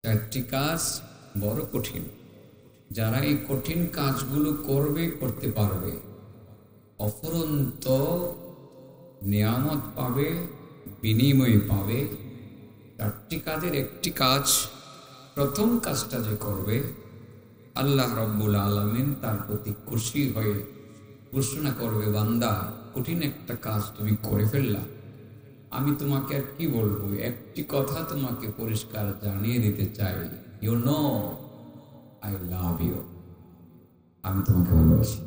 চারটি কাজ বড় কঠিন। যারা এই কঠিন কাজগুলো করবে, করতে পারবে, অফুরন্ত নিয়ামত পাবে, বিনিময় পাবে। চারটি কাজের একটি কাজ, প্রথম কাজটা যে করবে, আল্লাহ রাব্বুল আলামিন তার প্রতি খুশি হয়ে ঘোষণা করবে, বান্দা কঠিন একটা কাজ তুমি করে ফেললা, আমি তোমাকে আর কি বলবো, একটি কথা তোমাকে পরিষ্কার জানিয়ে দিতে চাই, you know I love you, আমি তোমাকে ভালোবাসি।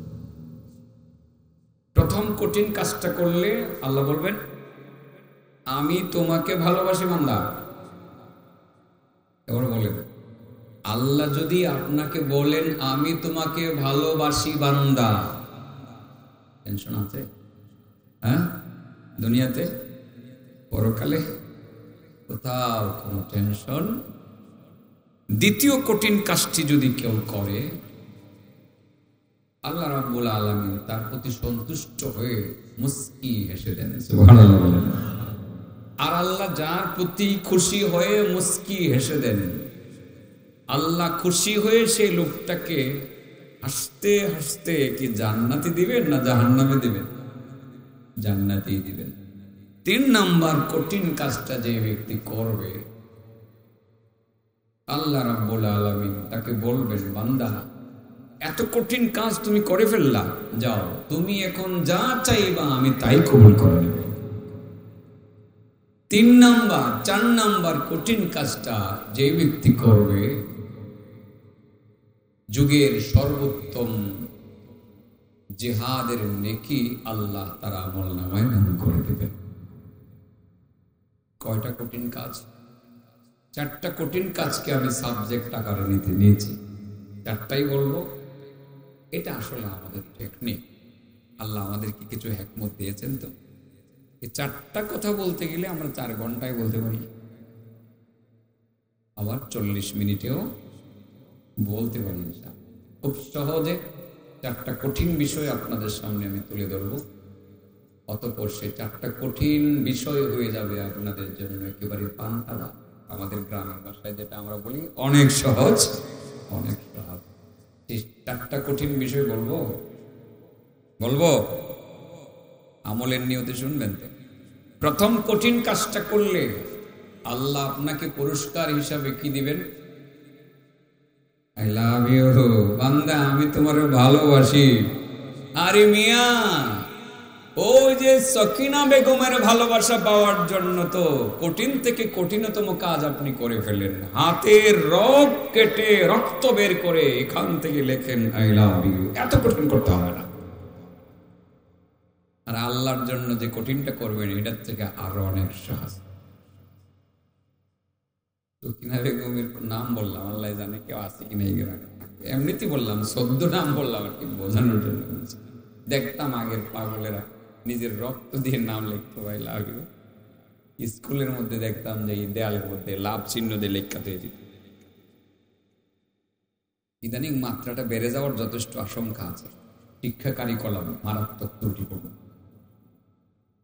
প্রথম কঠিন কাজটা করলে আল্লাহ বলবেন, আমি তোমাকে ভালোবাসি বান্দা। এবার বলেন, আল্লাহ যদি আপনাকে বলেন আমি তোমাকে ভালোবাসি বান্দা, টেনশন আছে? হ্যাঁ, দুনিয়াতে, পরকালে কোথাও কোনো টেনশন। দ্বিতীয় কঠিন কাজটি যদি কেউ করে, আল্লাহ রাব্বুল আলামিন তার প্রতি সন্তুষ্ট হয়ে মুস্কি হেসে দেন। সুবহানাল্লাহ। আর আল্লাহ যার প্রতি খুশি হয়ে মুস্কি হেসে দেন, আল্লাহ খুশি হয়ে সেই লোকটাকে হাসতে হাসতে কি জান্নাতি দিবেন না জাহান্নামে দিবেন? জান্নাতি দিবেন। 3 নাম্বার কঠিন কাজটা যে ব্যক্তি করবে, আল্লাহ রাব্বুল আলামিন তাকে বলবেন, বান্দা এত কঠিন কাজ তুমি করে ফেললা, যাও তুমি এখন যা চাইবা আমি তাই কবুল করে নেব। 3 নাম্বার 4 নাম্বার কঠিন কাজটা যে ব্যক্তি করবে, যুগের সর্বোত্তম জিহাদের নেকি আল্লাহ তার আমলনামায় নাম করে দেবেন। কয়টা কঠিন কাজ? 4টা কঠিন কাজকে আমি সাবজেক্ট আকারে নিয়েছি, 4টাই বলবো। এটা আসলে আমাদের টেকনিক, আল্লাহ আমাদেরকে কিছু হিকমত দিয়েছেন। তো এই 4টা কথা বলতে গেলে আমরা 4 ঘন্টায় বলতে পারি, আবার 40 মিনিটেও বলতে পারি। খুব সহজে 4টা কঠিন বিষয় আপনাদের সামনে আমি তুলে ধরবো, অতঃপর সে 4টা কঠিন বিষয় হয়ে যাবে আপনাদের জন্য একেবারে পান্তালা। আমাদের গ্রামের ভাষায় যেটা আমরা বলি, অনেক সহজ, অনেক সহজ। 4টা কঠিন বিষয় বলবো আমলের নিয়তে শুনবেন তো। প্রথম কঠিন কাজটা করলে আল্লাহ আপনাকে পুরস্কার হিসাবে কি দিবেন? আই লাভ ইউ, বান্দা আমি তোমার ভালোবাসি। আরে মিয়া, ওই যে সকিনা বেগমের ভালোবাসা পাওয়ার জন্য তো কঠিন থেকে কঠিনতম কাজ আপনি করে ফেলেন, হাতের রগ কেটে রক্ত বের করে এখান থেকে লেখেন আই লাভ ইউ। এত কঠিন করতে হবে না। আর আল্লাহর জন্য যে কঠিনটা করবেন, এটার থেকে আরো অনেক সহজ। সকিনা বেগমের নাম বললাম, আল্লাহ জানে কেউ আছে কিনা এই গ্রামে, এমনিতেই বললাম, 14 নাম বললাম আর কি, বোঝানোর জন্য। দেখতাম আগের পাগলেরা নিজের রক্ত দিয়ে নাম লিখতো, ভাই লাভ ইউ। স্কুলের মধ্যে দেখতাম যে এই দেয়ালের মধ্যে লাভ চিহ্ন দিয়ে লেখা হয়ে যেত। ইদানিং মাত্রাটা বেড়ে যাওয়ার যথেষ্ট আশঙ্কা আছে, শিক্ষা কারিকুলাম মারাত্মক ত্রুটিপূর্ণ।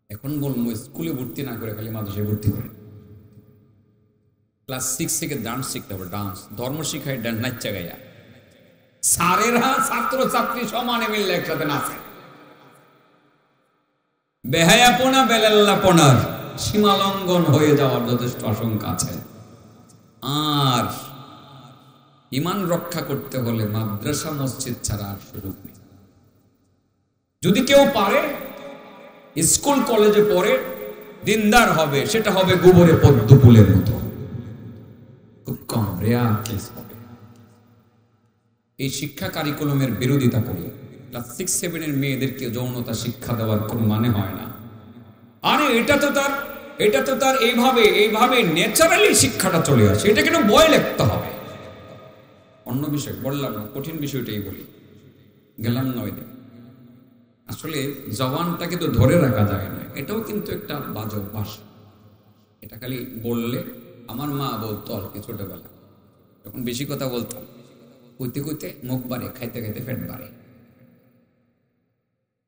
এখন বলবো স্কুলে ভর্তি না করে খালি মাদ্রাসায় ভর্তি করে। ক্লাস 6 থেকে ডান্স শিখতে হবে, ডান্স ধর্ম শিখায়, ডান্স নাচা গাইয়া, স্যারেরা ছাত্র ছাত্রী সমানে মিললে একসাথে নাচে। বেহায়াপনা বেলাল্লাপনার সীমালঙ্ঘন হয়ে যাওয়ার যথেষ্ট আশঙ্কা আছে। আর ঈমান রক্ষা করতে হলে মাদ্রাসা মসজিদ ছাড়া আর সুযোগ নেই। যদি কেউ পারে স্কুল কলেজে পড়ে দিনদার হবে, সেটা হবে গোবরে পদ্ম ফুলের মতো, খুব কম রেয়ার কেস হবে। এই শিক্ষা কারিকুলামের বিরোধিতা করি। ক্লাস 6-7 এর মেয়েদেরকে যৌনতা শিক্ষা দেওয়ার কোনো মানে হয় না। আরে এটা তো তার এইভাবে ন্যাচারালি শিক্ষাটা চলে আসে, এটা কেন বই লিখতে হবে? অন্য বিষয় বললাম না, কঠিন বিষয়টাই বলি, গেলাম না ওই দিন। আসলে জবানটাকে তো ধরে রাখা যায় না, এটাও কিন্তু একটা বাজে অভ্যাস। এটা খালি বললে, আমার মা বলতো আর কি ছোটবেলা, যখন বেশি কথা বলতাম, কইতে কইতে মুখ বাড়ে, খাইতে খাইতে পেট বাড়ে।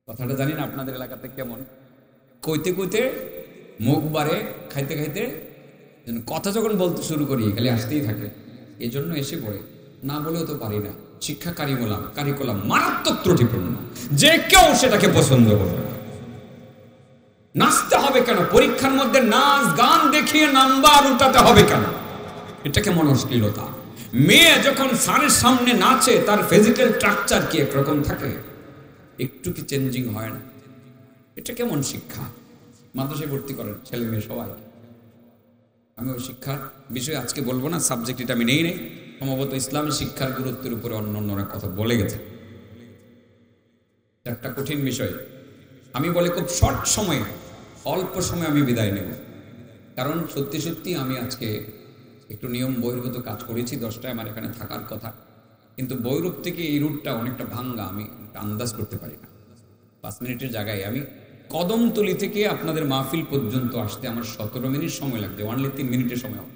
কথাটা জানি না আপনাদের এলাকাতে কেমন, কইতে কইতে মুখ বাড়ে, খাইতে খাইতে। কথা যখন বলতে শুরু করি খালি আসতেই থাকে, এই জন্য এসে পড়ে না বলেও তো পারি না, শিক্ষা কারিকুলাম মারাত্মক ত্রুটিপূর্ণ, যে কেউ সেটাকে পছন্দ করবে না। নাচতে হবে কেন? পরীক্ষার মধ্যে নাচ গান দেখিয়ে নাম্বার উঠাতে হবে কেন? এটা কেমন অশ্লীলতা? মেয়ে যখন স্যারের সামনে নাচে তার ফিজিক্যাল স্ট্রাকচার কি একরকম থাকে? একটু কি চেঞ্জিং হয় না? এটা কেমন শিক্ষা? মাদ্রাসায় ভর্তি করেন ছেলে মেয়ে সবাই। আমি ওই শিক্ষার বিষয়ে আজকে বলবো না, সাবজেক্ট এটা আমি নেই। সম্ভবত ইসলামী শিক্ষার গুরুত্বের উপরে অন্যান্যরা কথা বলে গেছে। একটা কঠিন বিষয়। আমি বলি খুব শর্ট সময়ে, অল্প সময়ে আমি বিদায় নেব, কারণ সত্যি সত্যি আমি আজকে একটু নিয়ম বহির্ভূত কাজ করেছি। 10টায় আমার এখানে থাকার কথা, কিন্তু বৈরূপ থেকে এই রুটটা অনেকটা ভাঙ্গা, আমি আন্দাজ করতে পারি না। 5 মিনিটের জায়গায় আমি কদমতলি থেকে আপনাদের মাহফিল পর্যন্ত আসতে আমার 17 মিনিট সময় লাগবে। অনলি 3 মিনিটের সময় হবে,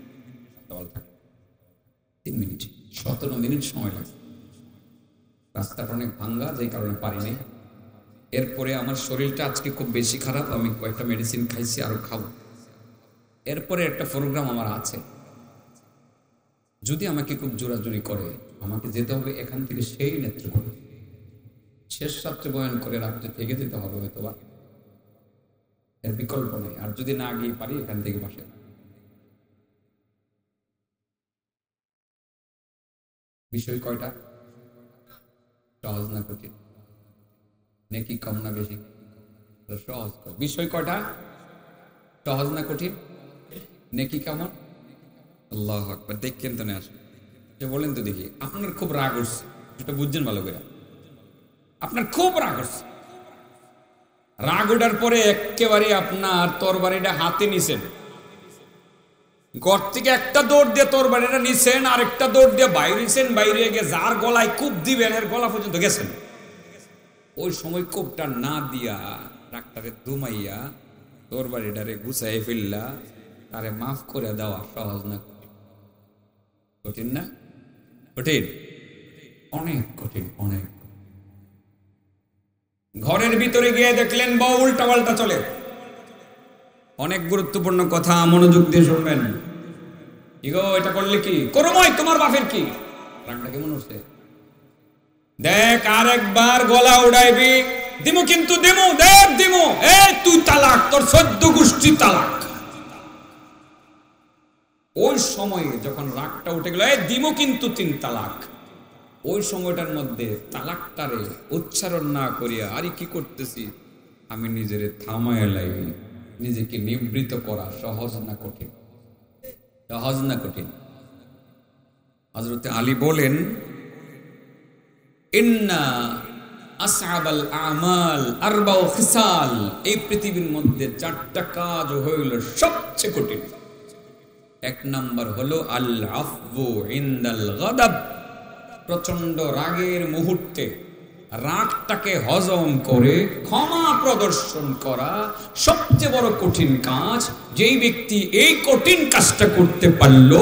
3 মিনিট 17 মিনিট সময় লাগবে। রাস্তাটা অনেক ভাঙ্গা, যেই কারণে পারিনি। এরপরে আমার শরীরটা আজকে খুব বেশি খারাপ, আমি কয়েকটা মেডিসিন খাইছি, আরো খাবো। এরপরে একটা প্রোগ্রাম আমার আছে, যদি আমাকে খুব জোরাজুরি করে আমাকে যেতে হবে এখান থেকে সেই নেত্রকোনা, শেষ রাত্রে বয়ান করে রাত্রে থেকে যেতে হবে হয়তো বা, এর বিকল্প নেই। আর যদি না গিয়ে পারি এখান থেকে বাসে। বিষয় কয়টা? সহজ না কঠিন? নেকি কম না বেশি? সহজ। বিষয় কয়টা? সহজ না কঠিন? নেকি কেমন? আল্লাহু আকবার। দেখেন তো না, আসে বলেন তো দেখি। আপনার খুব রাগ উঠছে, সেটা বুঝছেন ভালো করে। আপনার খুব রাগ উঠছে, রাগ ওঠার পরে একেবারে আপনার তরবারিটা হাতে নিছেন, ঘর থেকে একটা দৌড় দিয়ে তরবারিটা নিছেন, আর একটা দৌড় দিয়ে বাইরেছেন, বাইরে গিয়ে যার গলায় কূপ দিবেন এর গলা পর্যন্ত গেছেন। ওই সময় কূপটা না দিয়া ডাক্তারে দুমাইয়া তরবারিটারে গুছাই ফেললা, তারে মাফ করে দেওয়া সহজ না কঠিন? না কঠিন? অনেক কঠিন, অনেক। ঘরের ভিতরে গিয়ে দেখলেন বউ উল্টা পাল্টা চলে। অনেক গুরুত্বপূর্ণ কথা, মনোযোগ দিয়ে শুনবেন। ইগো এটা করলে কি করময়, তোমার বাপের কি? রাগটা কেমন উঠছে দেখ। আর একবার গলা উড়াইবি, দিমু কিন্তু দিমু, দেখ দিমু। এই তুই তালাক, তোর 14 গোষ্ঠী তালাক। ওই সময়ে যখন রাগটা উঠে গেল, এই দিমু কিন্তু 3 তালাক, ওই সময়টার মধ্যে তালাকটারে উচ্চারণ না করিয়া আরে কি করতেছি, আমি নিজের থামায় লাগি, নিজেকে নিবৃত করা সহজ না কঠিন? সহজ না কঠিন? হযরত আলী বলেন, ইন্না আসআবাল আমাল আরবাউ খিসাল, এই পৃথিবীর মধ্যে 4টা কাজ হইল সবচেয়ে কঠিন। 1 নাম্বার হলো আল আফু ইনদাল গাদাব, প্রচন্ড রাগের মুহূর্তে রাগটাকে হজম করে ক্ষমা প্রদর্শন করা সবচেয়ে বড় কঠিন কাজ। যেই ব্যক্তি এই কঠিন কাজটা করতে পারলো,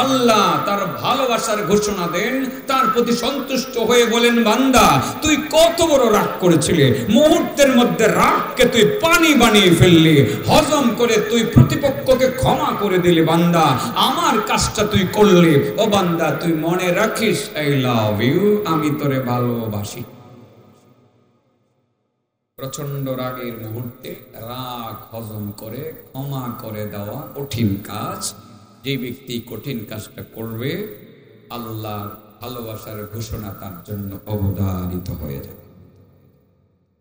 আল্লাহ তার ভালোবাসার ঘোষণা দেন, তার প্রতি সন্তুষ্ট হয়ে বলেন, বান্দা তুই কত বড় রাগ করেছিলে, মুহূর্তের মধ্যে রাগকে তুই পানি বানিয়ে ফেললি, হজম করে তুই প্রতিপক্ষকে ক্ষমা করে দিলি। বান্দা আমার কাজটা তুই করলি, ও বান্দা তুই মনে রাখিস আই লাভ ইউ, আমি তোরে ভালোবাসি। প্রচন্ড রাগের মুহূর্তে রাগ হজম করে ক্ষমা করে দেওয়া কঠিন কাজ। যে ব্যক্তি কঠিন কাজটা করবে, আল্লাহর ভালোবাসার ঘোষণা তার জন্য অবধারিত হয়ে যাবে।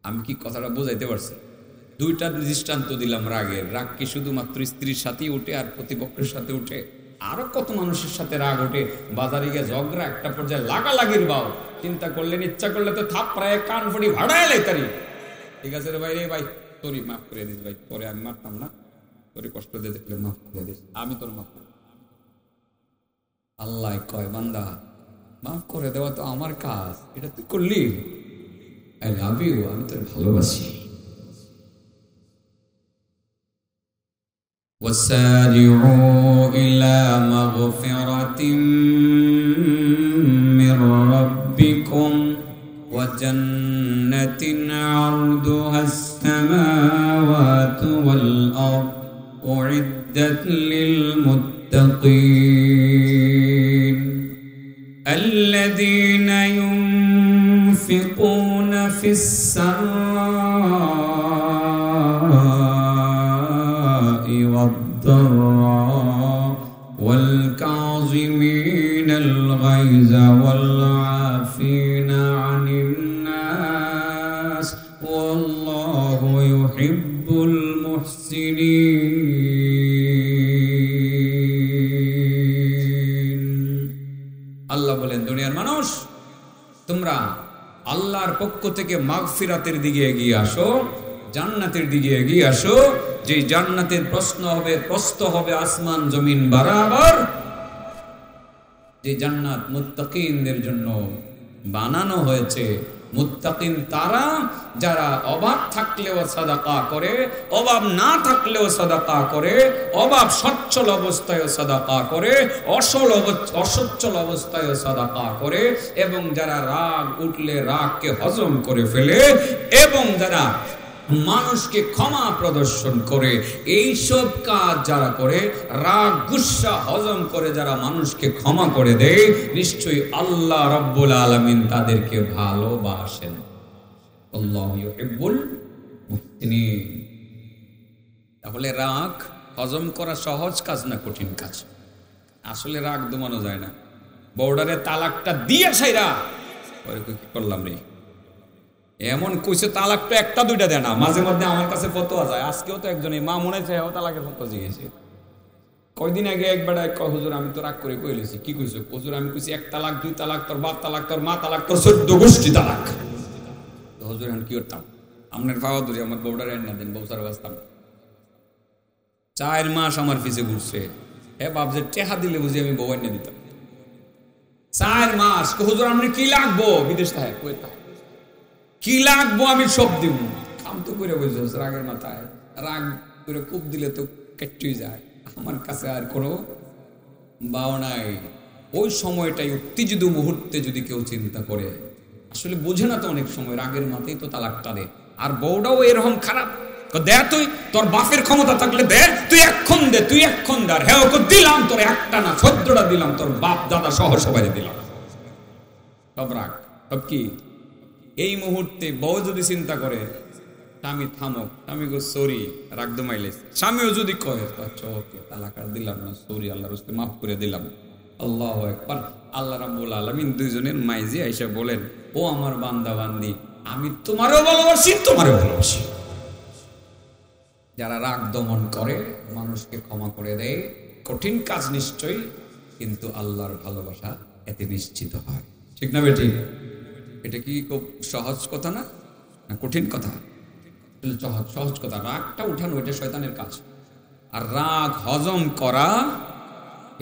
আমি কি কথাটা বোঝাইতে পারছি? 2টা দৃষ্টান্ত দিলাম রাগের। রাগ কি শুধুমাত্র স্ত্রীর সাথেই উঠে আর প্রতিপক্ষের সাথে উঠে? আরো কত মানুষের সাথে রাগ ওঠে। বাজারে গিয়ে ঝগড়া, একটা পর্যায়ে লাগালাগির বাও, চিন্তা করলেন, ইচ্ছা করলে তো থাপড়ায় কান ফড়ি ভাড়ায় লাইতারি। ঠিক আছে রে ভাই, রে ভাই তোরই মাফ করে দিস ভাই, তোরে আমি মারতাম না, তোরে কষ্ট দিয়ে দেখলে মাফ করে দিস, আমি তোর মাফ করে। আল্লাহ কয়, বান্দা মাফ করে দেওয়া তো আমার কাজ, এটা তুই করলি, আই লাভ ইউ, আমি তোর ভালোবাসি। وسارعوا إلى مغفرة من ربكم وجنة عرضها السماوات والأرض أعدت للمتقين الذين ينفقون في السراء والضراء والكاظمين الغيظ والعافين عن الناس والله يحب المحسنين. আল্লাহ বলেন, দুনিয়ার মানুষ, তোমরা আল্লাহর পক্ষ থেকে মাগফিরাতের দিকে এগিয়ে আসো, জান্নাতের দিকে এগিয়ে আসো, যে জান্নাতের প্রস্থ হবে আসমান জমিন বরাবর, যে জান্নাত মুত্তাকিনদের জন্য বানানো হয়েছে। মুত্তাকিন তারা যারা অভাব থাকলেও সাদাকা করে, অভাব না থাকলেও সাদাকা করে, অভাব সচ্ছল অবস্থায় সাদাকা করে, অসচ্ছল অবস্থায় সাদাকা করে, এবং যারা রাগ উঠলে রাগকে হজম করে ফেলে, এবং যারা মানুষকে ক্ষমা প্রদর্শন করে, এইসব কাজ যারা করে, রাগ গুসা হজম করে যারা মানুষকে ক্ষমা করে দেয়, নিশ্চয়ই আল্লাহ রাব্বুল আলামিন তাদেরকে ভালোবাসেন। আল্লাহু ইউহিব্বুল মুহসিনিন। তাহলে রাগ হজম করা সহজ কাজ না কঠিন কাজ? আসলে রাগ দমানো যায় না। বর্ডারে তালাকটা দিয়ে সাইরা কি করলাম রে, এমন কইছে তালাকটা একটা দুইটা দেয় না, মাঝে মধ্যে আমার কাছে ফতোয়া যায়। আজকেও তো একজনই মা মনে চায় তালাকের ফতোয়া জিজ্ঞেসে। কয়দিন আগে একবার হুজুর আমি তো রাগ করে কইলেছি। কি কইছো? হুজুর আমি কইছি এক তালাক, দুই তালাক, তোর বাপ তালাক, তোর মা তালাক, তোর 14 গোষ্ঠী তালাক। তো হুজুর আমি কি করতাম? আপনার বাহাদুরি আমার বউডার এনে দেন, বউসার বাঁচতাম। 4 মাস আমার পিছে ঘুরছে। বাপ যে টেহা দিলে বুঝি আমি বউ এনে দিতাম। 4 মাস। হুজুর আপনি কি লাগবো? বিদেশ থাকে কইতাম কি লাগবো আমি সব দিব। কাম তো করে বলছো রাগের মাথায়, রাগ করে কূপ দিলে তো কেটেই যায়। আমার কাছে আর কোনো বাও নাই। ওই সময়টাই উত্তেজিত মুহূর্তে যদি কেউ চিন্তা করে, আসলে বোঝে না তো অনেক সময়, রাগের মাথায় তো তালাকটা দে। আর বউটাও এরকম খারাপ, দে তুই, তোর বাপের ক্ষমতা থাকলে দে, তুই এক্ষণ দে, তুই এক্ষণ দে। হ্যাঁ ওকে দিলাম, তোর একটা না 14টা দিলাম, তোর বাপ দাদা সহ সবাই দিলাম। সব রাগ, সব কি? এই মুহূর্তে বউ যদি চিন্তা করে স্বামী থামক, স্বামী গো সরি, রাগ দমাইলে, স্বামীও যদি কয়ে আচ্ছা ওকে তালাক আর দিলাম না, সরি, আল্লাহর রাস্তে মাফ করে দিলাম। আল্লাহু আকবার। আল্লাহ রাব্বুল আলামিন দুইজনের মাইজি আইসা বলেন, ও আমার বান্দা বান্দি, আমি তোমারও ভালোবাসি, তোমারও ভালোবাসি। যারা রাগ দমন করে, মানুষকে ক্ষমা করে দেয়, কঠিন কাজ নিশ্চয়ই, কিন্তু আল্লাহর ভালোবাসা এতে নিশ্চিত হয়। ঠিক না বেটি? এটা কি খুব সহজ কথা না? কঠিন কথা? সহজ কথা। রাগটা উঠানো এটা শয়তানের কাজ, আর রাগ হজম করা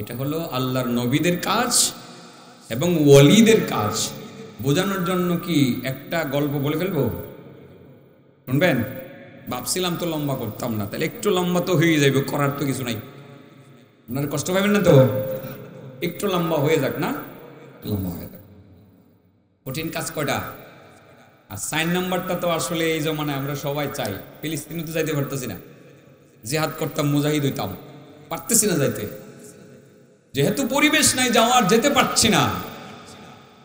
এটা হলো আল্লাহর নবীদের কাজ এবং ওয়ালিদের কাজ। বোঝানোর জন্য কি একটা গল্প বলে ফেলবো? শুনবেন? ভাবছিলাম তো লম্বা করতাম না, তাহলে একটু লম্বা তো হয়ে যাবে, করার তো কিছু নাই। আপনার কষ্ট পাবেন না তো? একটু লম্বা হয়ে যাক না, লম্বা হয়ে যাক। কঠিন কাজ কয়টা? আর 4 নাম্বারটা তো আসলে এই জমানায় আমরা সবাই চাই। ফিলিস্তিনে তো যাইতে পারতেছি না, জিহাদ করতাম, মুজাহিদ হইতাম, পারতেছি না যাইতে, যেহেতু পরিবেশ নাই যাওয়ার, যেতে পারছি না।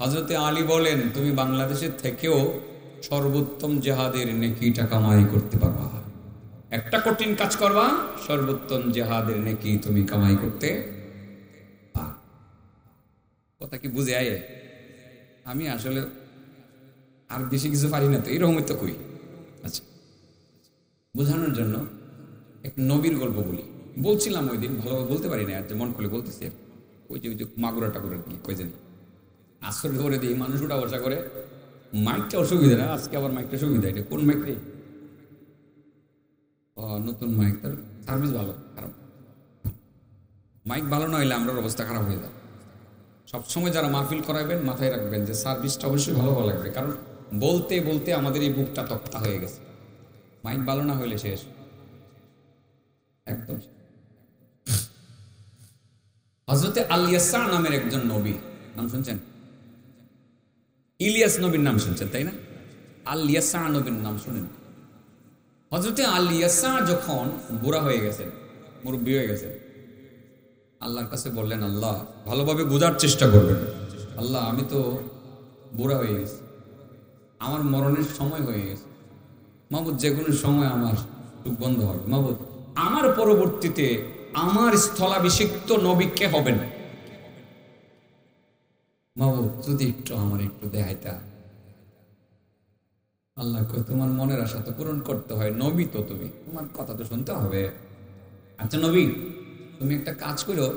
হযরতে আলী বলেন, তুমি বাংলাদেশের থেকেও সর্বোত্তম জিহাদের নেকিটা কামাই করতে পারবা। একটা কঠিন কাজ করবা, সর্বোত্তম জিহাদের নেকি তুমি কামাই করতে পারবা। কথা কি বুঝে আয়? আমি আসলে আর বেশি কিছু পারি না তো, এরকমই তো কই। আচ্ছা, বোঝানোর জন্য এক নবীর গল্প বলছিলাম ওই দিন, ভালোভাবে বলতে পারি না, আর যে মন খুলে বলতেছি। ওই যে মাগুরা টাকুরা দিই, কই জানি আসর করে দিই, মানুষ ওটা বসা করে। মাইকটা অসুবিধা না, আজকে আবার মাইকটা সুবিধা। এটা কোন মাইক রে? নতুন মাইক, তার সার্ভিস ভালো খারাপ? মাইক ভালো না হইলে আমরা অবস্থা খারাপ হয়ে যায়। সবসময় যারা মাহফিল করাবেন মাথায় রাখবেন যে সার্ভিসটা অবশ্যই ভালো লাগবে, কারণ বলতে বলতে আমাদের এই বুকটা তক্তা হয়ে গেছে। মাইক ভালো না হইলে শেষ একদম। হযরতে আল-ইয়াসা নামের একজন নবী, নাম শুনছেন? ইলিয়াস নবীর নাম শুনছেন তাই না? আল-ইয়াসা নবীর নাম শুনেন? হযরতে আল-ইয়াসা যখন বুড়া হয়ে গেছেন, মুরব্বী হয়ে গেছেন, আল্লাহর কাছে বললেন, আল্লাহ, ভালোভাবে বোঝার চেষ্টা করবেন, আল্লাহ আমি তো বুড়া হয়ে গেছি, আমার মরণের সময় হয়ে গেছে মাহবুদ, যে কোনো সময় আমার চোখ বন্ধ হবে মাহবুদ, আমার পরবর্তীতে আমার স্থলাভিষিক্ত নবী কে হবেন মাহবুদ, যদি একটু আমার একটু দেখাইতা। আল্লাহ কই তোমার মনের আশা তো পূরণ করতে হয়, নবী তো তুমি, তোমার কথা তো শুনতে হবে। আচ্ছা নবী, তুমি একটা কাজ করো,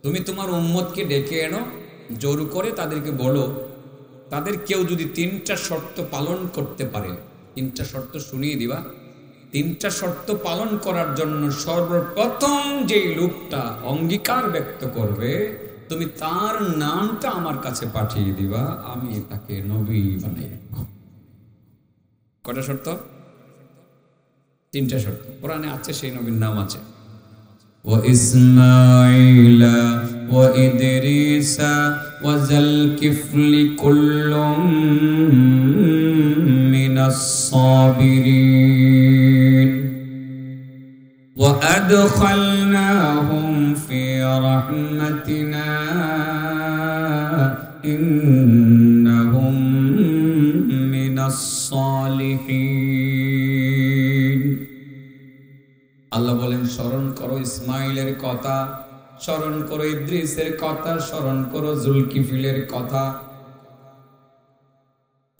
তুমি তোমার উম্মতকে ডেকে এনো, জোর করে তাদেরকে বলো, তাদের কেউ যদি 3টা শর্ত পালন করতে পারে, 3টা শর্ত শুনিয়ে দিবা, 3টা শর্ত পালন করার জন্য সর্বপ্রথম যেই লোকটা অঙ্গীকার ব্যক্ত করবে, তুমি তার নামটা আমার কাছে পাঠিয়ে দিবা, আমি তাকে নবী বানিয়ে দেব। কয়টা শর্ত? 3টা শর্ত কোরআনে আছে, সেই নবীর নাম আছে وإسماعيل وإدريس وذا الكفل كل من الصابرين وأدخلناهم في رحمتنا إنهم من الصالحين। আল্লাহ বলেন স্মরণ করো ইসমাইলের কথা, স্মরণ করো ইদ্রিসের কথা, স্মরণ করো জুলকিফিলের কথা।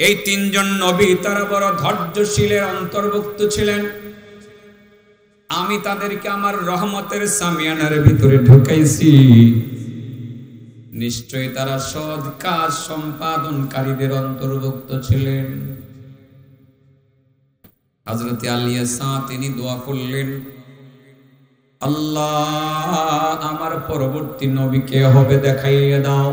এই 3জন নবী তারা বড় ধৈর্যশীলের অন্তর্ভুক্ত ছিলেন। আমি তাদেরকে আমার রহমতের সামিয়ানার ভিতরে ঢুকাইছি, নিশ্চয়ই তারা সৎ কাজ সম্পাদনকারীদের অন্তর্ভুক্ত ছিলেন। হযরত আলিয়াসা তিনি দোয়া করলেন, আল্লাহ আমার পরবর্তী নবী কে হবে দেখাইয়ে দাও।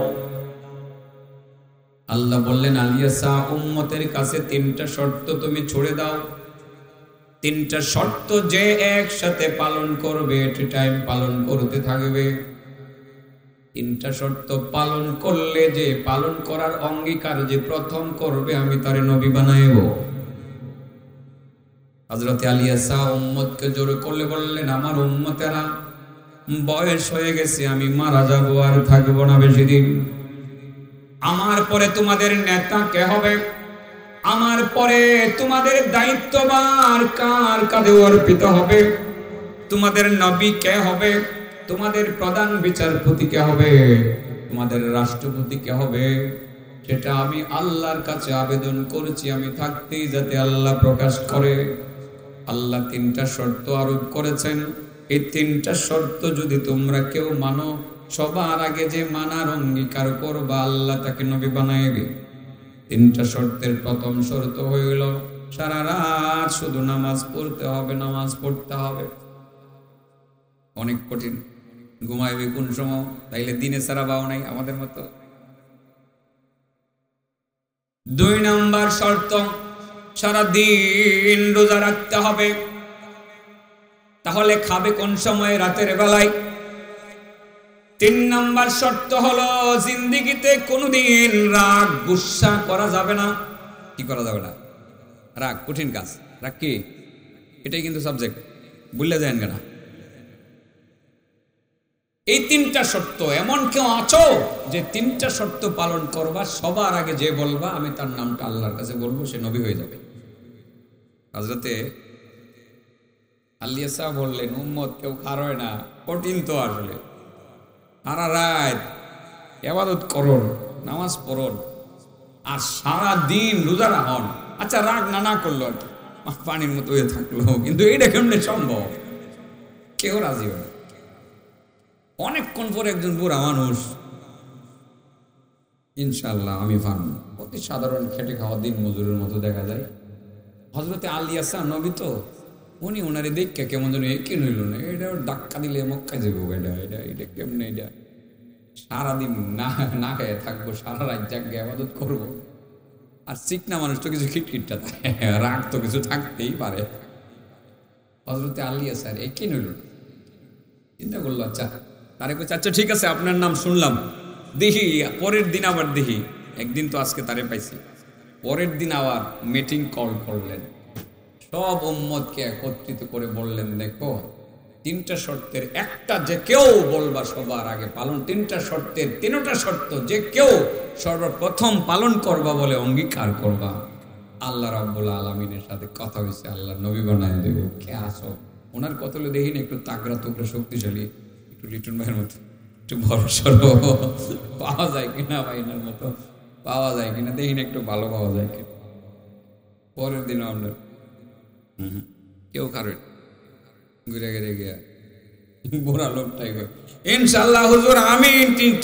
আল্লাহ বললেন, আলিয়াসা উম্মতের কাছে 3টা শর্ত তুমি ছুড়ে দাও, 3টা শর্ত যে একসাথে পালন করবে, এটি টাইম পালন করতে থাকবে। 3টা শর্ত পালন করলে, যে পালন করার অঙ্গীকার যে প্রথম করবে, আমি তারে নবী বানাইব। হযরত আলিয়াসা উম্মতকে জোর করলে বললেন, আমার উম্মতেরা বয়স হয়ে গেছে, আমি মারা যাব, আর থাকবো না বেশি দিন। আমার পরে তোমাদের নেতা কে হবে? আমার পরে তোমাদের দায়িত্বভার কার কাঁধে অর্পিত হবে? তোমাদের নবী কে হবে? তোমাদের প্রধান বিচারপতি কে হবে? তোমাদের রাষ্ট্রপতি কে হবে? সেটা আমি আল্লাহর কাছে আবেদন করেছি, আমি থাকতেই যাতে আল্লাহ প্রকাশ করে। আল্লাহ 3টা শর্ত আরোপ করেছেন, এই 3টা শর্ত যদি তোমরা কেউ মানো, সবার আগে যে মানার অঙ্গীকার করবা, আল্লাহ তাকে নবী বানাইবে। 3টা শর্তের প্রথম শর্ত হইল, সারা রাত শুধু নামাজ পড়তে হবে, নামাজ পড়তে হবে। অনেক কঠিন, ঘুমাইবে কোন সময়? তাইলে দিনে সারা বাও নাই আমাদের মতো। 2 নম্বর শর্ত, সারা দিন রোজা রাখতে হবে। তাহলে খাবে কোন সময়? রাতের বেলায়। 3 নম্বর শর্ত হলো, জিন্দেগিতে কোনোদিন রাগ গুসা করা যাবে না। কি করা যাবে না? রাগ কঠিন কাজ। রাগ কি? এটাই কিন্তু সাবজেক্ট, ভুলে যান কেনা। এই 3টা শর্ত, এমন কেউ আছো যে 3টা শর্ত পালন করবা, সবার আগে যে বলবা আমি তার নামটা আল্লাহর কাছে বলবো, সে নবী হয়ে যাবে। হযরতে আলিয়াসা বললেন, উম্মত কেউ খারয় না, কঠিন তো আসলে। সারা রাত ইবাদত করুন, নামাজ পড়ুন, আর সারা দিন রোজা রাখুন। আচ্ছা রাগ না করলো, পানির মতো হয়ে থাকলো, কিন্তু এটা কেমনে সম্ভব? কেউ রাজি হয় না। অনেকক্ষণ পরে একজন বুড়া মানুষ, ইনশাআল্লাহ আমি পারবো, অতি সাধারণ খেটে খাওয়া দিন মজুরের মতো দেখা যায়। হযরতে আলিয়াসা নবী তো, উনি ওনারে দেখে কেমন যেন একে নইল না, এটা ডাক্কা দিলে মক্কা যাবো, এটা কেমনে, এটা সারাদিন না খেয়ে থাকবো, সারা রাত জাগে ইবাদত করবো। আর চিকনা মানুষ তো কিছু খিটখিটটা থাকে, রাগ তো কিছু থাকতেই পারে। হযরতে আলিয়াসা একে নইল, চিন্তা করলো, আচ্ছা তারে কইছে, আচ্ছা ঠিক আছে আপনার নাম শুনলাম, দেখি পরের দিন আবার দেখি। একদিন তো আজকে তারে পাইছি, পরের দিন আবার মিটিং কল করলেন, সব উম্মতকে একত্রিত করে বললেন, দেখো তিনটা শর্তের একটা যে কেউ বলবা সবার আগে পালন, তিনটা শর্তের তিনটা শর্ত যে কেউ সর্বপ্রথম পালন করবা বলে অঙ্গীকার করবা, আল্লাহ রাব্বুল আলামিনের সাথে কথা হয়েছে, আল্লাহ নবী বানায় দেব। কে আসো? ওনার কত দেখি না একটু তাগড়া তুগড়া শক্তিশালী, একটু লিটন ভাইয়ের মতো একটু বড় সড়ো পাওয়া যায় কিনা, ভাইনার মতো পাওয়া যায় কিনা দেখি না, একটু ভালো পাওয়া যায় কিনা। পরের দিনও আপনার কেউ কারণ ঘুরে ঘুরে গিয়া বুড়া লোকটাই ইনশাল্লাহ হুজুর আমি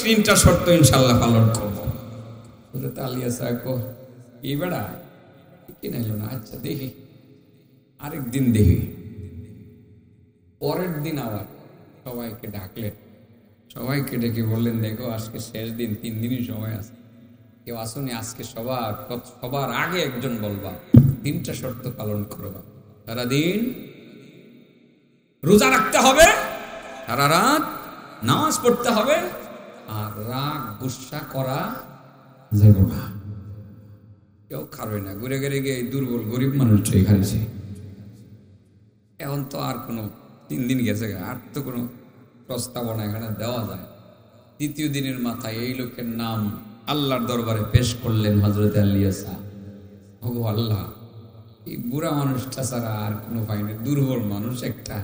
তিনটা শর্ত ইনশাল্লাহ পালন করবো। আলিয়া সাহেব এই বেড়া কি নাইল না, আচ্ছা দেখি আরেকদিন দেখি। পরের দিন আবার সবাইকে ডাকলেন, সবাইকে ডেকে বললেন দেখো আজকে শেষ দিন, 3 দিনই সময় আছে, কেউ আসুনি, আজকে সবার আগে একজন বলবা, 3টা শর্ত পালন করবা। সারাদিন রোজা রাখতে হবে, সারা রাত নামাজ পড়তে হবে, আর রাগ গুসা করা যাবে না। কেউ খাবে না, ঘুরে ঘুরে গিয়ে দুর্বল গরিব মানুষটাই খাইছে। এখন তো আর কোনো 3 দিন গেছে, আর তো কোনো প্রস্তাবনা এখানে দেওয়া যায়। 3য় দিনের মাথায় এই লোকের নাম আল্লাহর দরবারে পেশ করলেন হযরত আলিয়াসা। ওগো আল্লাহ, এই বুড়া মানুষটা ছাড়া আর কোনো পাইনি, দুর্বল মানুষ একটা,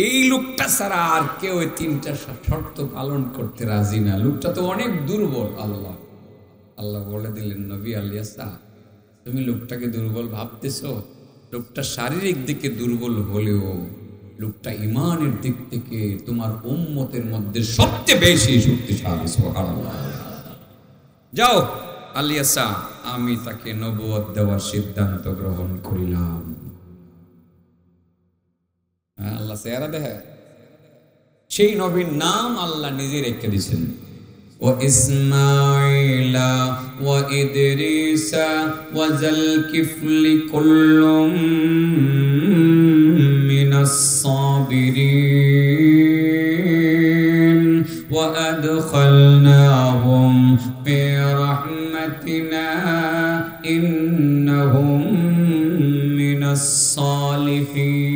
এই লোকটা ছাড়া আর কেউ 3টা শর্ত পালন করতে রাজি না, লোকটা তো অনেক দুর্বল। আল্লাহ আল্লাহ বলে দিলেন নবী আলিয়াসা, তুমি লোকটাকে দুর্বল ভাবতেছো, লোকটা শারীরিক দিকে দুর্বল হলেও লোকটা ইমানের দিক থেকে তোমার উম্মতের মধ্যে সবচেয়ে বেশি শক্তিশালী। সুবহানাল্লাহ। যাও আলিয়াসা, আমি তাকে নবুয়ত দেওয়ার সিদ্ধান্ত গ্রহণ করিলাম। আল্লাহ চেহারা দেখে, সেই নবীর নাম আল্লাহ নিজে রেখে দিয়েছেন, ও ইসমাঈলা ওয়া ইদরিসা ওয়া যালকিফলি কুল্লুম মিনাস সাবিরিন ওয়া আদখালনাহুম ফি রাহমাতিনা ইন্নাহুম মিনাস সালিহিন।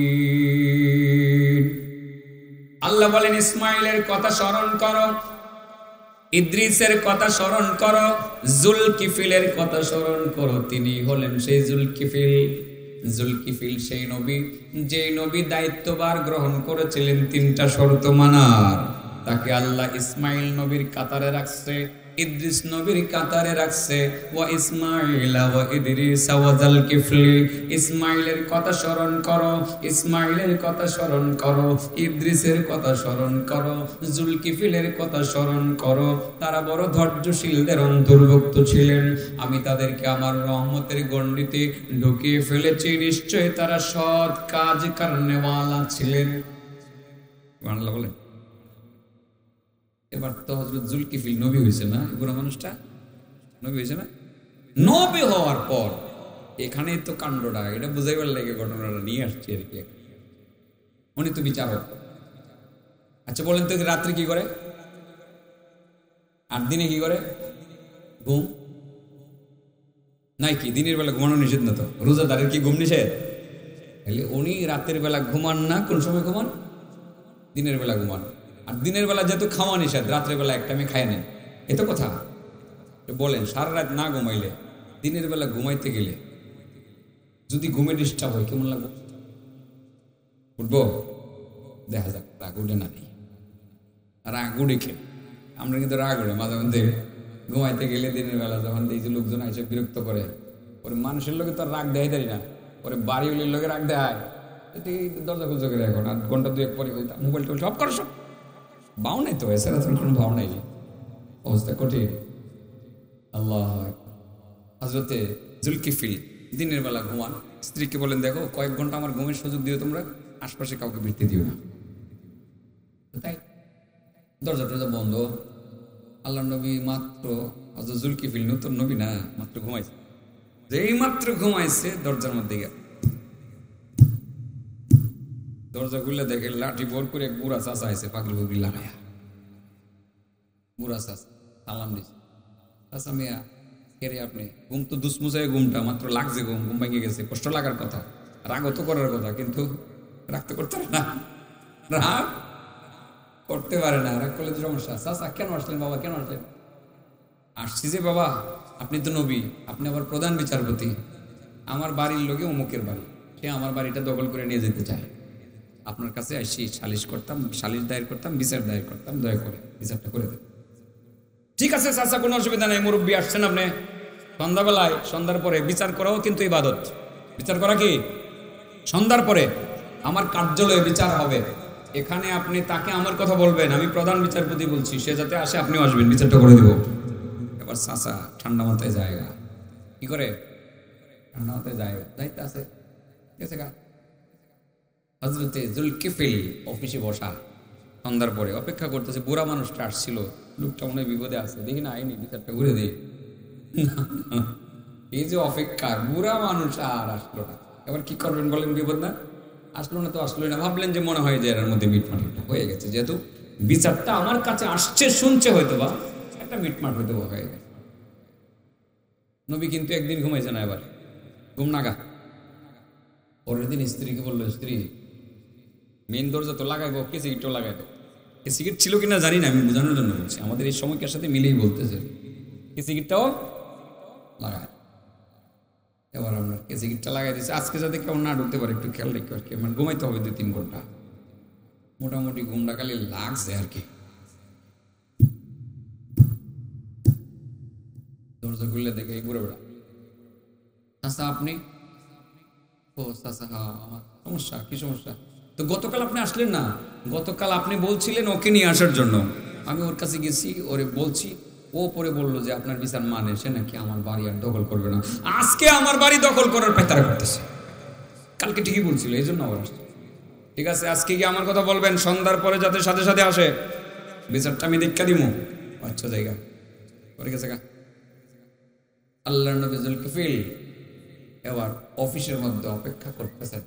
আল্লাহ বলেন ইসমাঈলের কথা স্মরণ করো, ইদ্রিসের কথা স্মরণ করো, জুলকিফিলের কথা স্মরণ করো। তিনি হলেন সেই জুলকিফিল সেই নবী, যে নবী দায়িত্বভার গ্রহণ করেছিলেন 3টা শর্ত মানার। তাকে আল্লাহ ইসমাইল নবীর কাতারে রাখছে, ইদ্রিস নবীর কাতারে রাখছে। ওয়া ইসমাঈলা ওয়া ইদরিস ওয়া যালকিফলি, ইসমাইলের কথা স্মরণ করো, ইসমাইলের কথা স্মরণ করো, ইদ্রিসের কথা স্মরণ করো, জুলকিফিলের কথা স্মরণ করো। তারা বড় ধৈর্যশীলদের অন্তর্ভুক্ত ছিলেন, আমি তাদেরকে আমার রহমতের গণ্ডিতে ঢুকিয়ে ফেলেছি, নিশ্চয় তারা সৎ কাজ করনেওয়ালা ছিলেন। সুবহানাল্লাহ বলেন। এবার তো হযরত জুলকিফিল নবী হয়েছে না, বুড়া মানুষটা নবী হয়েছে না। নবী হওয়ার পর এখানেই তো কাণ্ডটা, এটা বুঝাইবার লাগে ঘটনাটা নিয়ে আসছি আর কি। উনি তো বিচারক। আচ্ছা বলেন তো রাত্রি কি করে আর দিনে কি করে? ঘুম নাই কি? দিনের বেলা ঘুমানো নিষেধ না তো? রোজাদারের কি ঘুম নিষেধ? উনি রাতের বেলা ঘুমান না, কোন সময় ঘুমান? দিনের বেলা ঘুমান। আর দিনের বেলা যেহেতু খাওয়া নিষেধ, রাত্রের বেলা একটা আমি খাই নেন, এ তো কথা। বলেন সারা রাত না ঘুমাইলে, দিনের বেলা ঘুমাইতে গেলে যদি ঘুমে ডিস্টার্ব হয় কেমন লাগবে? উঠবো? দেখা যাক রাগ উঠে না নেই, রাগ উঠে খেয়ে আমরা কিন্তু রাগ উঠে মাঝে মধ্যে ঘুমাইতে গেলে দিনের বেলা যখন এই যে লোকজন এসে বিরক্ত করে, ওরে মানুষের লোকে তো রাগ দেয় দেয় না, ওরে বাড়িওয়ালির লোকে রাগ দেয়। দরজা খুলছে করে এখন আর ঘন্টা 2-1 পরে মোবাইল টোল সব করো, সব ভাও নাই তো, এছাড়া তোর কোনো ভাও নাই, অবস্থা কঠিন। আল্লাহ। হযরতে জুলকিফিল দিনের বেলা ঘুমান, স্ত্রীকে বলেন দেখো কয়েক ঘন্টা আমার ঘুমের সুযোগ দিও, তোমরা আশপাশে কাউকে বৃত্তি দিও না। তাই দরজা টরজা বন্ধ। আল্লাহ নবী মাত্র, হযরত জুলকিফিল নতুন নবী না, মাত্র ঘুমাইছে, যেই মাত্র ঘুমাইছে দরজার মধ্যে গেল, দরজা খুললে দেখে লাঠি বর করে এক বুড়া চাচা আছে, পাগল বুগলি লাগায়া। বুড়া চাচা সালাম দিছে, চাচা মিয়া কেরে আপনি? ঘুম তো দুসমুচায়, ঘুমটা মাত্র লাগছে, ঘুম ভেঙে গেছে, কষ্ট লাগার কথা, রাগ তো করার কথা, কিন্তু রাগ তো করতে না। রাগ করতে পারে না, রাগ করলে তো সমস্যা। চাচা কেন আসলেন বাবা, কেন আসলেন? আসছি যে বাবা, আপনি তো নবী, আপনি আবার প্রধান বিচারপতি, আমার বাড়ির লোকে অমুকের বাড়ি, সে আমার বাড়িটা দখল করে নিয়ে যেতে চায়, আপনার কাছে আসি সালিশ করতাম, সালিশ দায়ের করতাম, বিচার দায়ের করতাম, দয়া করে বিচারটা করে দেন। ঠিক আছে চাচা, কোনো অসুবিধা নেই, মুরব্বী আসছেন আপনি, সন্ধ্যাবেলায়, সন্ধ্যার পরে বিচার করাও কিন্তু ইবাদত। বিচার করা কি? সন্ধ্যার পরে আমার কার্যালয়ে বিচার হবে, এখানে আপনি তাকে আমার কথা বলবেন, আমি প্রধান বিচারপতি বলছি, সে যাতে আসে, আপনিও আসবেন, বিচারটা করে দেব। এবার চাচা ঠান্ডা মাথায় জায়গা কি করে, ঠান্ডা মাথায় জায়গা যাইতে আছে, ঠিক আছে গা। হযরতে যুলকিফল অফিসে বসা, সন্ধ্যার পরে অপেক্ষা করতেছে, বুড়া মানুষটা আসছিল, লোকটা মনে হয় বিপদে আছে, দেখি না আইনি, বিচারটা করে দিই। এই যে অপেক্ষা, বুড়া মানুষ আর আসলো না, এবার কি করবেন বলেন? বিপদ না, আসলো না তো আসলোই না, ভাবলেন যে মনে হয় যে এর মধ্যে মিটমাট হয়ে গেছে, যেহেতু বিচারটা আমার কাছে আসছে, শুনছে, হয়তো বা একটা মিটমাট হয়তো হয়ে গেছে। নবী কিন্তু একদিন ঘুমাইছে না, এবার ঘুম নাগা। পরের দিন স্ত্রীকে বললো, স্ত্রী মেন দরজা তো লাগাইবো, কে সিগারেটও লাগাইবো। কে সিগারেট ছিল কিনা জানি না, আমি বোঝানোর জন্য বলছি, আমাদের এই সময়কার সাথে মিলেই বলতেছে, কে সিগারেটটাও লাগায়। এবার আমরা কে সিগারেটটা লাগাই দিচ্ছি, আজকে যাতে কেউ না ঢুকতে পারে একটু খেয়াল রেখে আর কি, মানে ঘুমাইতে হবে 2-3 ঘন্টা, মোটামুটি ঘুমটা খালি লাগছে আর কি। দরজা খুললে দেখে ঘুরে বেড়া, চাচা আপনি? ও চাচা, হ্যাঁ আমার সমস্যা, কি সমস্যা? তো গতকাল আপনি আসলেন না, গতকাল আপনি বলছিলেন ওকে নিয়ে আসার জন্য, আমি ওর কাছে গেছি, ওরে বলছি, ও পরে বললো যে আপনার বিচার মানে, সে নাকি আমার বাড়ি আর দখল করবে না, আজকে আমার বাড়ি দখল করার পায়তারা করতেছে। কালকে ঠিকই বলছিল, এই জন্য আবার আসছে। ঠিক আছে, আজকে কি আমার কথা বলবেন, সন্ধ্যার পরে যাতে সাথে সাথে আসে, বিচারটা আমি দেখা দিব। আচ্ছা জায়গা পরে গেছে গা। আল্লাহর নবী যুলকিফল এবার অফিসের মধ্যে অপেক্ষা করতেছেন,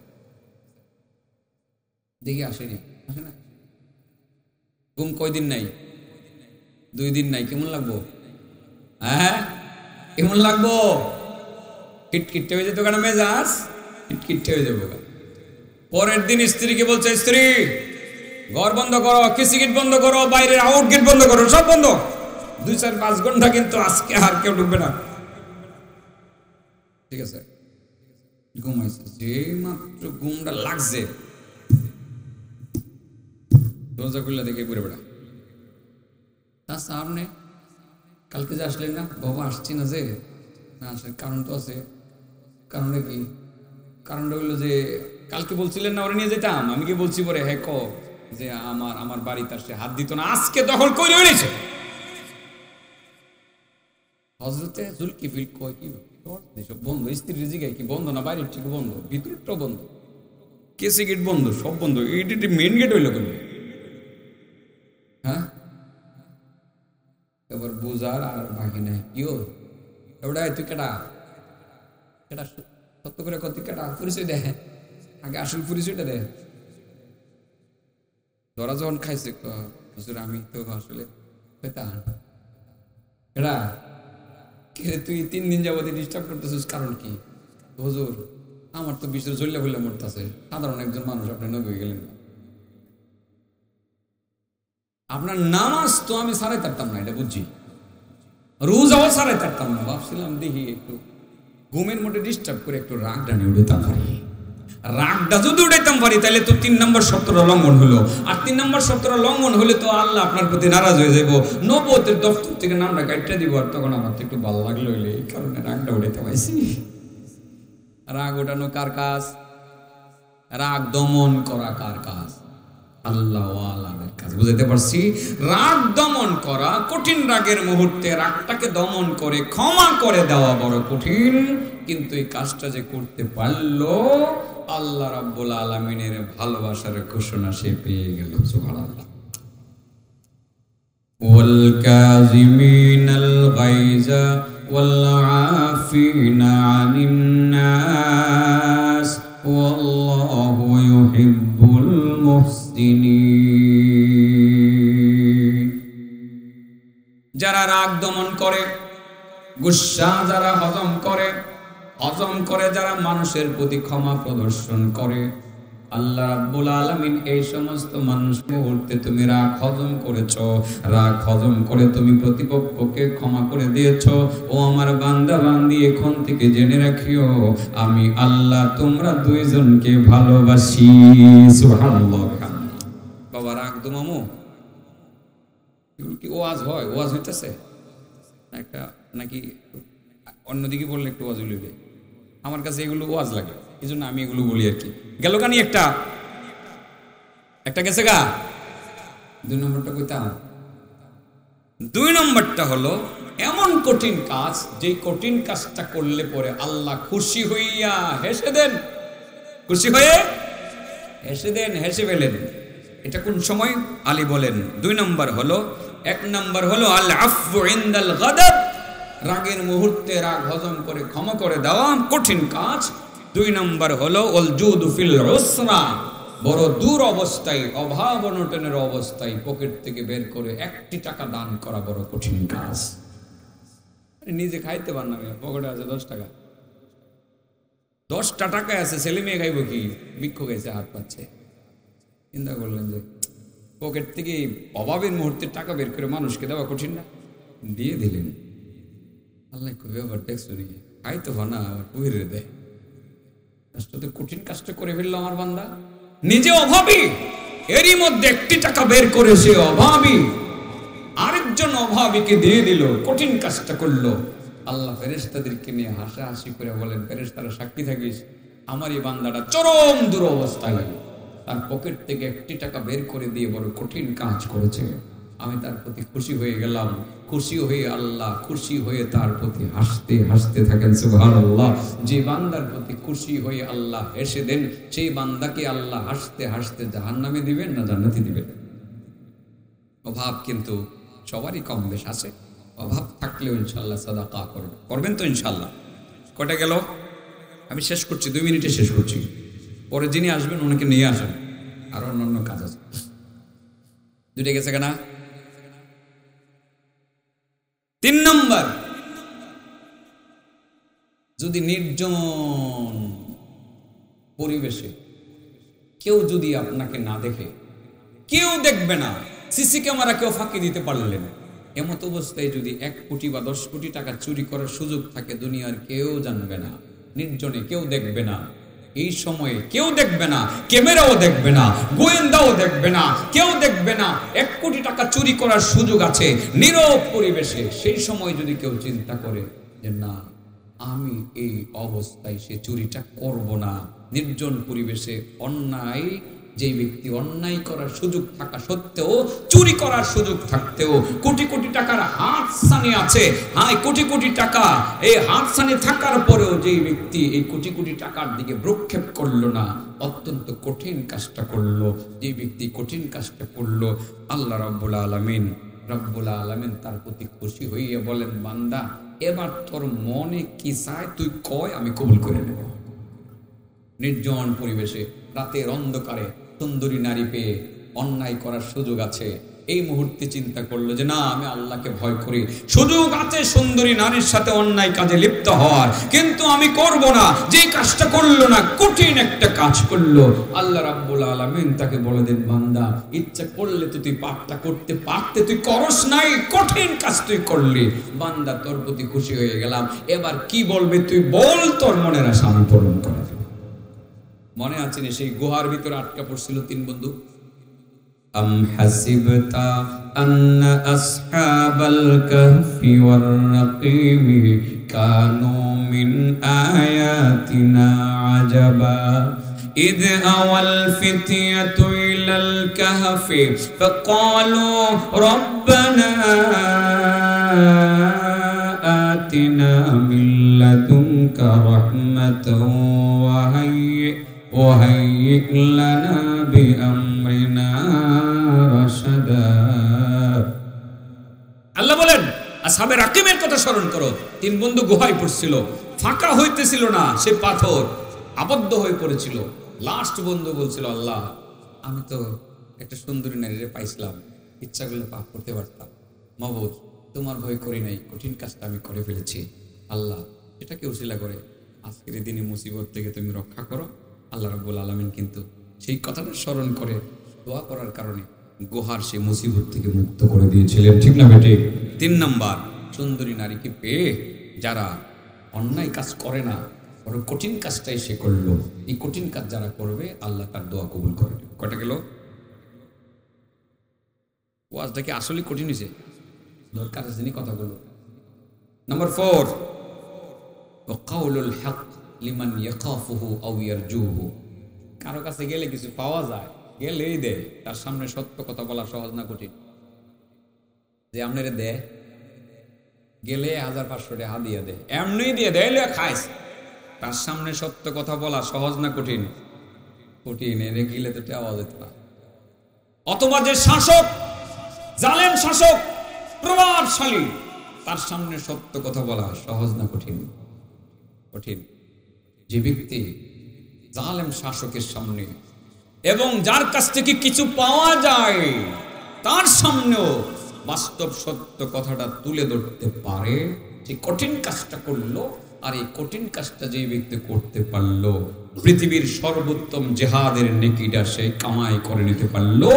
দেখি আসেনি, আসে না। ঘুম কয়দিন নাই? 2 দিন নাই। কেমন লাগবো? হ্যাঁ কেমন লাগবো? কিটকিটে হয়ে যেত কেন, মেজাজ কিটকিটে হয়ে যাবো। পরের দিন স্ত্রীকে বলছে, স্ত্রী ঘর বন্ধ করো, কিসি গেট বন্ধ করো, বাইরের আউট গেট বন্ধ করো, সব বন্ধ, 2-4-5 ঘন্টা কিন্তু আজকে আর কেউ ঢুকবে না। ঠিক আছে, ঘুমাইছে, যে মাত্র ঘুমটা লাগছে, দরজা খুললে দেখে ঘুরে বেড়া, তার সামনে কালকে যে আসলেন না, বাবা আসছি না, যে না আসার কারণ তো আছে। কারণটা কি? কারণটা হইলো যে কালকে বলছিলেন না ওরা নিয়ে যেতাম, আমি কি বলছি পরে, হ্যাঁ ক যে আমার বাড়ি তার সে হাত দিত না, আজকে দখল করে এনেছে। হযরতে যুলকিফল কয় কি সব বন্ধ, স্ত্রী জিগায় কি বন্ধ না, বাইরের ঠিক বন্ধ, ভিতরটাও বন্ধ, কেসি গেট বন্ধ, সব বন্ধ, এইটি মেন গেট হইলো কেন? হ্যাঁ এবার বুঝার আর বাকি নাই, কিও এবার তুই কেটা কেটা সত্য করে কত কেটা পরিচয় দেয়, আগে আসল পরিচয়টা দেয়। ধরা যখন খাইছে, হুজুর আমি তো আসলে এরা তুই 3 দিন যাবতীয় ডিস্টার্ব করতেছিস, কারণ কি? হুজুর আমার তো বিশ্ব জ্বললে বললে মরতেছে, সাধারণ একজন মানুষ, আপনি নবী হয়ে গেলেন, আপনার নামাজ তো আমি সারাই পারতাম না, এটা বুঝছি, রোজাও সারাই পারতাম না, ভাবছিলাম দেখি একটু ঘুমের মধ্যে ডিস্টার্ব করে একটু রাগটা নিয়ে উঠাইতাম পারি, রাগটা যদি উঠাইতাম পারি তাহলে তো 3 নম্বর শর্তটা লঙ্ঘন হলো, আর 3 নম্বর শর্তটা লঙ্ঘন হলে তো আল্লাহ আপনার প্রতি নারাজ হয়ে যাবো, নবুয়তের দফতর থেকে নামটা কাটতে দিব, আর তখন আমার তো একটু ভালো লাগলো, হইলে এই কারণে রাগটা উঠাইতে পারছি। রাগ ওঠানো কার কাজ? রাগ দমন করা কার কাজ? আল্লাহ ওয়ালাদের কাজ। বুঝাতে পারছি? রাগ দমন করা কঠিন, রাগের মুহূর্তে রাগটাকে দমন করে ক্ষমা করে দেওয়া বড় কঠিন, কিন্তু এই কাজটা যে করতে পারলো, আল্লাহ রাব্বুল আলামিনের ভালোবাসার ঘোষণা সে পেয়ে গেল। সুবহানাল্লাহ। ওয়াল কাযিমিনাল গায়জা ওয়াল আফিনা আনিন নাস ওয়াল্লাহু ইউহিব্বুল মুহসিনিন। যারা রাগ দমন করে, গুসা যারা হজম করে যারা মানুষের প্রতি ক্ষমা প্রদর্শন করে, আল্লাহ রাব্বুল আলামিন এই সমস্ত মানুষ মুহূর্তে তুমি রাগ হজম করেছো, রাগ হজম করে তুমি প্রতিপক্ষকে ক্ষমা করে দিয়েছো। ও আমার বান্দা বান্দি, এখন থেকে জেনে রাখিও আমি আল্লাহ তোমরা দুইজনকে ভালোবাসি। সুবহানাল্লাহ। বাবা রাগ দমামু এগুলো কি ওয়াজ হয়? ওয়াজ হইতেছে একটা নাকি অন্যদিকে বললে একটু ওয়াজ হইবে? আমার কাছে এগুলো ওয়াজ লাগে, এই জন্য আমি এগুলো বলি আর কি। গেল কানি একটা গেছে গা। 2 নম্বরটা কইতাম। 2 নম্বরটা হলো এমন কঠিন কাজ, যেই কঠিন কাজটা করলে পরে আল্লাহ খুশি হইয়া হেসে দেন, খুশি হয়ে হেসে দেন, হেসে ফেলেন। এটা কোন সময়? আলী বলেন 2 নম্বর হলো, 1 নম্বর হলো আল আফু ইনদাল গাদাব, রাগের মুহূর্তে রাগ হজম করে ক্ষমা করে দেওয়া কঠিন কাজ। 2 নম্বর হলো ওয়াল জুদু ফিল উসরা, বড় দূর অবস্থায়, অভাব অনটনের অবস্থায় পকেট থেকে বের করে 1টি টাকা দান করা বড় কঠিন কাজ। নিজে খাইতে পার না, পকেটে আছে 10 টাকা, 10টা টাকা আছে, ছেলে মেয়ে খাইব কি? ভিক্ষুক খাইছে, হাত পাচ্ছে। চিন্তা করলেন যে পকেট থেকে অভাবের মুহূর্তে টাকা বের করে মানুষকে দেওয়া কঠিন না? দিয়ে দিলেন। আল্লাহ খুব ব্যাপার দেখছো নাকি? খাইতে হয় না, টুইরে দেয়। কঠিন কাজটা করে ফেললো আমার বান্দা, নিজে অভাবী, এরই মধ্যে 1টি টাকা বের করে সে অভাবী আরেকজন অভাবীকে দিয়ে দিল, কঠিন কাজটা করলো। আল্লাহ ফেরেশতাদেরকে নিয়ে হাসাহাসি করে বলেন, ফেরেশতারা সাক্ষী থাকিস, আমার এই বান্দাটা চরম দুরবস্থায়, তার পকেট থেকে 1টি টাকা বের করে দিয়ে বড় কঠিন কাজ করেছে। আমি তার প্রতি খুশি হয়ে গেলাম। খুশি হয়ে আল্লাহ খুশি হয়ে তার প্রতি হাসতে হাসতে থাকেন। সুবহানাল্লাহ। যে বান্দার প্রতি খুশি হয়ে আল্লাহ হেসে দেন, সেই বান্দাকে আল্লাহ হাসতে হাসতে জাহান্নামে দিবেন না জান্নাতে দিবেন? অভাব কিন্তু সবারই কম বেশ আছে। অভাব থাকলেও ইনশাআল্লাহ সাদাকা করবেন তো ইনশাআল্লাহ। কটা গেল? আমি শেষ করছি, 2 মিনিটে শেষ করছি। পরে যিনি আসবেন ওনাকে নিয়ে আসেন, আর অন্যান্য কাজ আছে। 2টা গেছে কেনা? 3 নম্বর, যদি নির্জন পরিবেশে কেউ যদি আপনাকে না দেখে, কেউ দেখবে না, সিসি ক্যামেরা কেউ ফাঁকি দিতে পারলেন, এমত অবস্থায় যদি 1 কোটি বা 10 কোটি টাকা চুরি করার সুযোগ থাকে, দুনিয়ার কেউ জানবে না, নির্জনে কেউ দেখবে না, এই সময়ে কেউ দেখবে না, ক্যামেরাও দেখবে না, গোয়েন্দাও দেখবে না, কেউ দেখবে না, 1 কোটি টাকা চুরি করার সুযোগ আছে নীরব পরিবেশে। সেই সময় যদি কেউ চিন্তা করে যে না, আমি এই অবস্থায় সে চুরিটা করব না, নির্জন পরিবেশে অন্যায়, যে ব্যক্তি অন্যায় করার সুযোগ থাকা সত্ত্বেও, চুরি করার সুযোগ থাকতেও, কোটি কোটি টাকার হাতছানি আছে, হ্যাঁ কোটি কোটি টাকা এই হাতছানি থাকার পরেও যেই ব্যক্তি এই কোটি কোটি টাকার দিকে ভ্রুক্ষেপ করলো না, অত্যন্ত কঠিন কাজটা করলো, যে ব্যক্তি কঠিন কাজটা করলো, আল্লাহ রাব্বুল আলামিন তার প্রতি খুশি হইয়া বলেন, বান্দা এবার তোর মনে কি চায় তুই কয়, আমি কবুল করে নেব। নির্জন পরিবেশে রাতের অন্ধকারে সুন্দরী নারী পেয়ে অন্যায় করার সুযোগ আছে, এই মুহূর্তে চিন্তা করলো যে না, আমি আল্লাহকে ভয় করি, সুযোগ আছে সুন্দরী নারীর সাথে অন্যায় কাজে লিপ্ত হওয়ার, কিন্তু আমি করব না। যে কাজটা করলো না, কঠিন একটা কাজ করলো, আল্লাহ রাব্বুল আলামিন তাকে বলে দেন, বান্দা ইচ্ছা করলে তো তুই পাপটা করতে পারতে, তুই করস নাই, কঠিন কাজ তুই করলি, বান্দা তোর প্রতি খুশি হয়ে গেলাম, এবার কি বলবে তুই বল, তোর মনের আশা আমি পূরণ করা। মনে আছে না সেই গুহার ভিতরে আটকা পড়ছিল 3 বন্ধু? আম হাসিবতা আন্না আসহাবাল কাহফি ওয়ার রাকিমি কানু মিন আয়াতিনা আজাবা إذ أوى الفتية إلى الكهف فقالوا ربنا آتنا من لدنك رحمة وهيئ لنا بأمرنا رشدا। আল্লাহ বলেন, আসহাবে রাকিমের কথা স্মরণ করো। 3 বন্ধু গুহায় পড়ছিল, ফাঁকা হইতেছিল না, সে পাথর আবদ্ধ হয়ে পড়েছিল। লাস্ট বন্ধু বলছিল, আল্লাহ আমি তো একটা সুন্দরী নারীরে পাইছিলাম, ইচ্ছা করলে পাপ করতে পারতাম, মাবুদ তোমার ভয় করি নাই, কঠিন কাজটা আমি করে ফেলেছি, আল্লাহ এটাকে উসিলা করে আজকের দিনে মুসিবত থেকে তুমি রক্ষা করো। আল্লাহ রাব্বুল আলামিন কিন্তু সেই কথাটা স্মরণ করে দোয়া করার কারণে গুহার সেই মুসিবত থেকে মুক্ত করে দিয়েছিলেন, ঠিক না বেটে? 3 নাম্বার, সুন্দরী নারীকে পেয়ে যারা অন্যায় কাজ করে না, বড় কঠিন কাজটাই সে করলো, এই কঠিন কাজ যারা করবে আল্লাহ তার দোয়া কবুল করে। কয়টা গেল? ওয়াজটা কি আসলে কঠিন হয়েছে? দরকার আছে কথাগুলো। নাম্বার 4, ওয়াকাউলুল হক লিমান ইয়াখাফুহু আও ইয়ারজুহু। কারো কাছে গেলে কিছু পাওয়া যায়, গেলেই দেয়, তার সামনে সত্য কথা বলা সহজ না কঠিন? যে আপনারে দেয়, গেলে 1500 টাকা দিয়ে দেয়, এমনি দিয়ে দেয়, খাইস, তার সামনে সত্য কথা বলা সহজ না কঠিন? কঠিন। এনে গেলে তো টেওয়া যেত না। অথবা যে শাসক, জালেম শাসক, প্রভাবশালী, তার সামনে সত্য কথা বলা সহজ না কঠিন? কঠিন। যে ব্যক্তি জালেম শাসকের সামনে এবং যার কাছ থেকে কিছু পাওয়া যায় তার সামনেও বাস্তব সত্য কথাটা তুলে ধরতে পারে, যে কঠিন কাজটা করলো। আর এই কঠিন কাজটা যে ব্যক্তি করতে পারলো, পৃথিবীর সর্বোত্তম জিহাদের নেকিটা সে কামাই করে নিতে পারলো।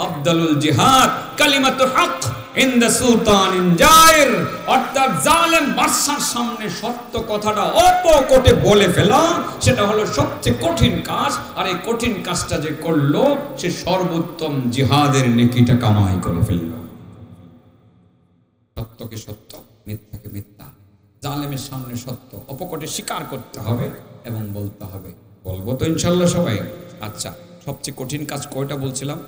আফদালুল জিহাদ কালিমাতুল হক ইনদা সুলতানিন জায়ের, অর্থাৎ জালেম বাদশার সামনে সত্য কথাটা অপকটে বলে ফেলা, সেটা হলো সবচেয়ে কঠিন কাজ। আর এই কঠিন কাজটা যে করলো, সে সর্বোত্তম জিহাদের নেকিটা কামাই করে ফেললো। সত্যকে সত্য, মিথ্যাকে মিথ্যা, জালেমের সামনে সত্য অপকটে স্বীকার করতে হবে এবং বলতে হবে। বলবো তো ইনশাল্লাহ সবাই? আচ্ছা, সবচেয়ে কঠিন কাজ কয়টা বলছিলাম?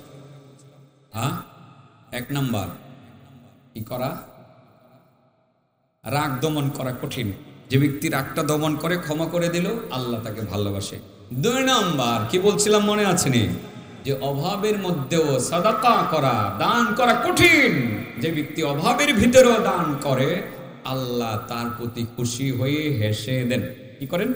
1 নাম্বার, কি করা? রাগ দমন করা কঠিন। যে ব্যক্তি রাগটা দমন করে, ক্ষমা করে দিল, আল্লাহ তাকে ভালোবাসে। 2 নাম্বার কি বলছিলাম মনে আছে নি? যে অভাবের মধ্যেও সাদাকা করা, দান করা কঠিন। যে ব্যক্তি অভাবের ভিতরেও দান করে, আল্লাহ তার প্রতি খুশি হয়ে হেসে দেন। কি করেন?